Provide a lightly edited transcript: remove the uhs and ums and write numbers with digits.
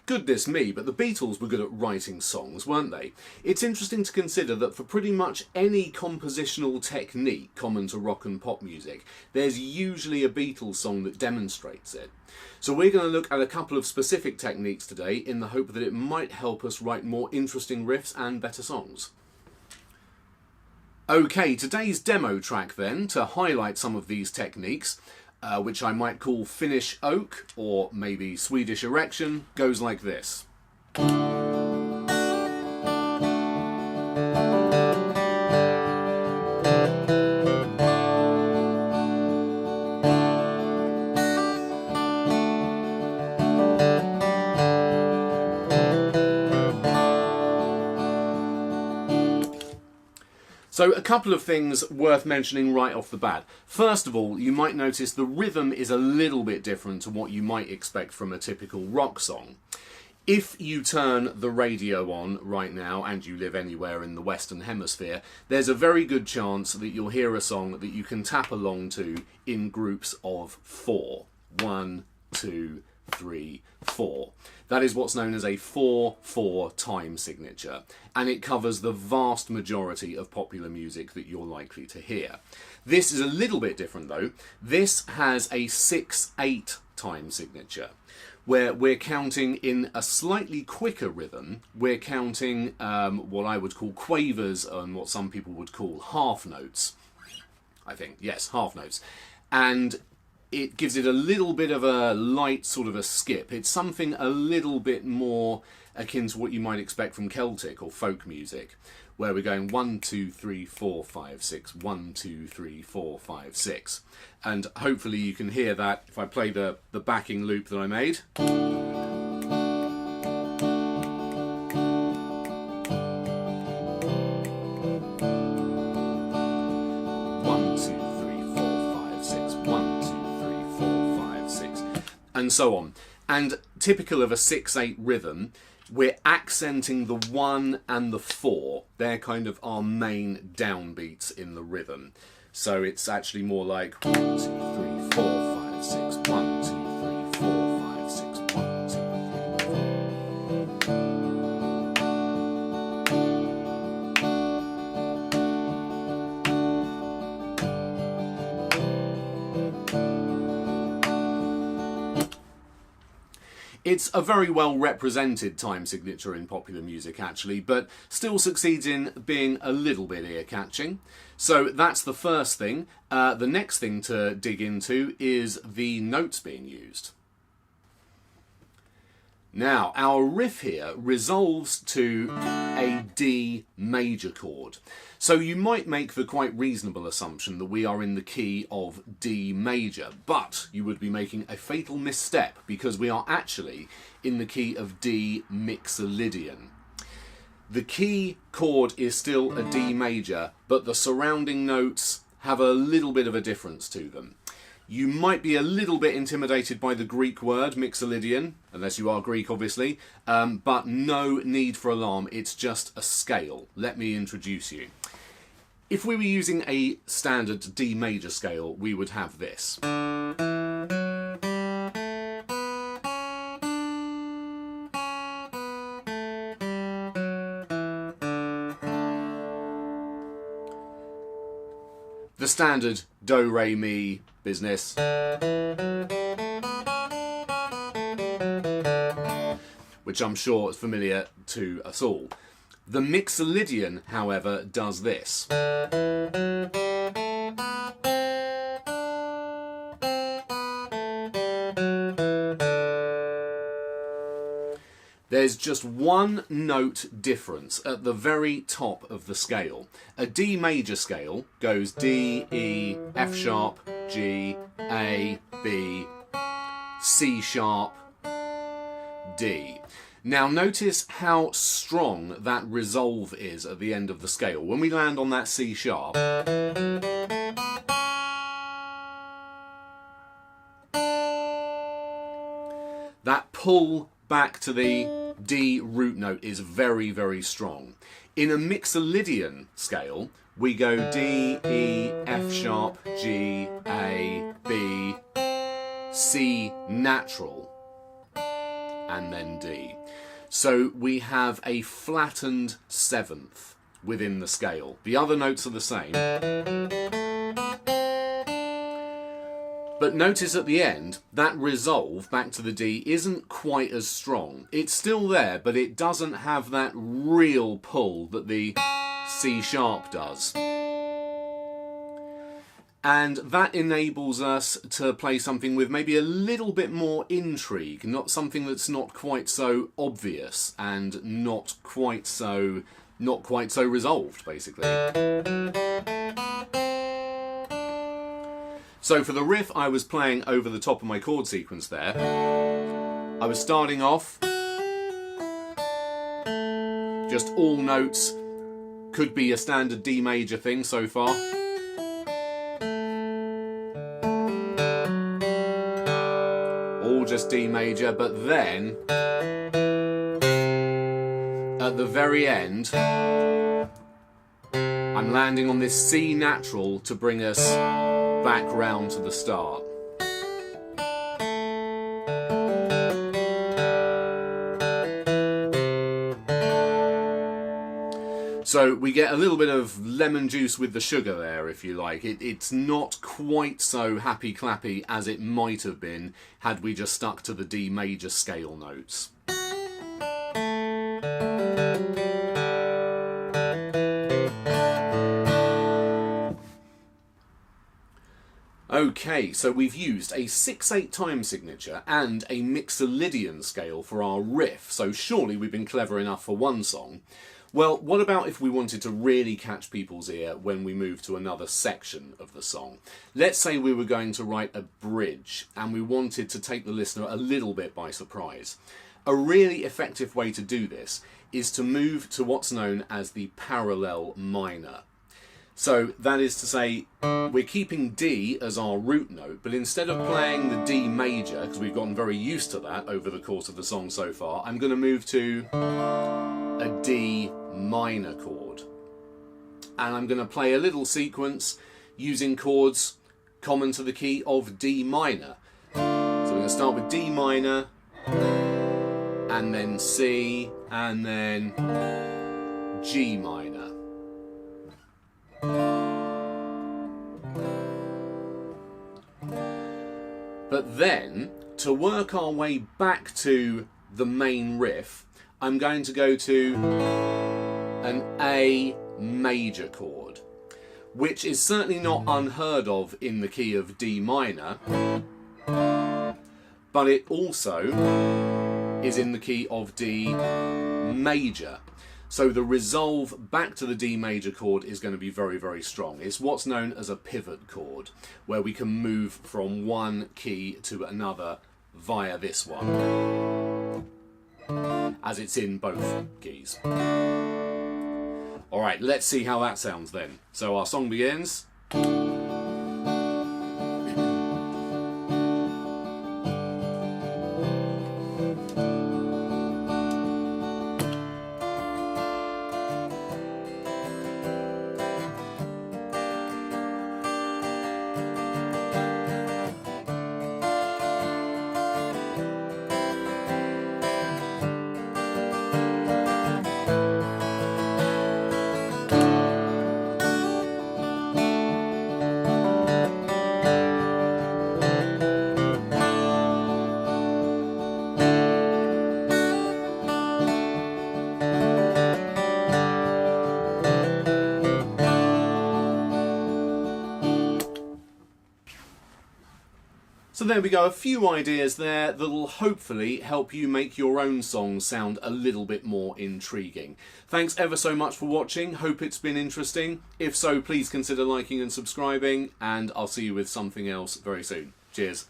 goodness me, but the Beatles were good at writing songs, weren't they? It's interesting to consider that for pretty much any compositional technique common to rock and pop music, there's usually a Beatles song that demonstrates it. So we're going to look at a couple of specific techniques today in the hope that it might help us write more interesting riffs and better songs. Okay, today's demo track then, to highlight some of these techniques, which I might call Finnish Oak or maybe Swedish Erection, goes like this. So a couple of things worth mentioning right off the bat. First of all, you might notice the rhythm is a little bit different to what you might expect from a typical rock song. If you turn the radio on right now and you live anywhere in the Western Hemisphere, there's a very good chance that you'll hear a song that you can tap along to in groups of 4. 1, 2, 3, 4. That is what's known as a 4/4 time signature, and it covers the vast majority of popular music that you're likely to hear. This is a little bit different though. This has a 6/8 time signature, where we're counting in a slightly quicker rhythm. We're counting what I would call quavers and what some people would call half notes. I think, yes, half notes. And it gives it a little bit of a light sort of a skip. It's something a little bit more akin to what you might expect from Celtic or folk music, where we're going 1, 2, 3, 4, 5, 6, 1, 2, 3, 4, 5, 6. And hopefully you can hear that if I play the backing loop that I made. And so on. And typical of a 6/8 rhythm, we're accenting the 1 and the 4. They're kind of our main downbeats in the rhythm. So it's actually more like 1, 2, 3, 4, 5, 6, 1, 2, 3, 4, 5, 6, 1, 2, 3, 4. It's a very well represented time signature in popular music actually, but still succeeds in being a little bit ear-catching. So that's the first thing. The next thing to dig into is the notes being used. Now, our riff here resolves to a D major chord. So you might make the quite reasonable assumption that we are in the key of D major, but you would be making a fatal misstep because we are actually in the key of D mixolydian. The key chord is still a D major, but the surrounding notes have a little bit of a difference to them. You might be a little bit intimidated by the Greek word mixolydian, unless you are Greek obviously, but no need for alarm, it's just a scale. Let me introduce you. If we were using a standard D major scale, we would have this. The standard do, re, mi business. Which I'm sure is familiar to us all. The mixolydian, however, does this. There's just one note difference at the very top of the scale. A D major scale goes D, E, F sharp, G, A, B, C sharp, D. Now notice how strong that resolve is at the end of the scale. When we land on that C sharp, that pull back to the D root note is very, very strong. In a mixolydian scale, we go D, E, F sharp, G, A, B, C natural, and then D. So we have a flattened seventh within the scale. The other notes are the same. But notice at the end, that resolve back to the D isn't quite as strong. It's still there, but it doesn't have that real pull that the C sharp does. And that enables us to play something with maybe a little bit more intrigue, not something that's not quite so obvious and not quite so resolved, basically. So for the riff, I was playing over the top of my chord sequence there. I was starting off just all notes, could be a standard D major thing so far. All just D major, but then at the very end, I'm landing on this C natural to bring us back round to the start. So we get a little bit of lemon juice with the sugar there, if you like. It's not quite so happy-clappy as it might have been had we just stuck to the D major scale notes. Okay, so we've used a 6/8 time signature and a Mixolydian scale for our riff, so surely we've been clever enough for one song. Well, what about if we wanted to really catch people's ear when we move to another section of the song? Let's say we were going to write a bridge and we wanted to take the listener a little bit by surprise. A really effective way to do this is to move to what's known as the parallel minor. So that is to say, we're keeping D as our root note, but instead of playing the D major, because we've gotten very used to that over the course of the song so far, I'm going to move to a D minor chord. And I'm going to play a little sequence using chords common to the key of D minor. So we're going to start with D minor, and then C, and then G minor. But then, to work our way back to the main riff, I'm going to go to an A major chord, which is certainly not unheard of in the key of D minor, but it also is in the key of D major. So the resolve back to the D major chord is going to be very, very strong. It's what's known as a pivot chord, where we can move from one key to another via this one, as it's in both keys. Alright, let's see how that sounds then. So our song begins. So there we go, a few ideas there that'll hopefully help you make your own songs sound a little bit more intriguing. Thanks ever so much for watching, hope it's been interesting. If so, please consider liking and subscribing, and I'll see you with something else very soon. Cheers.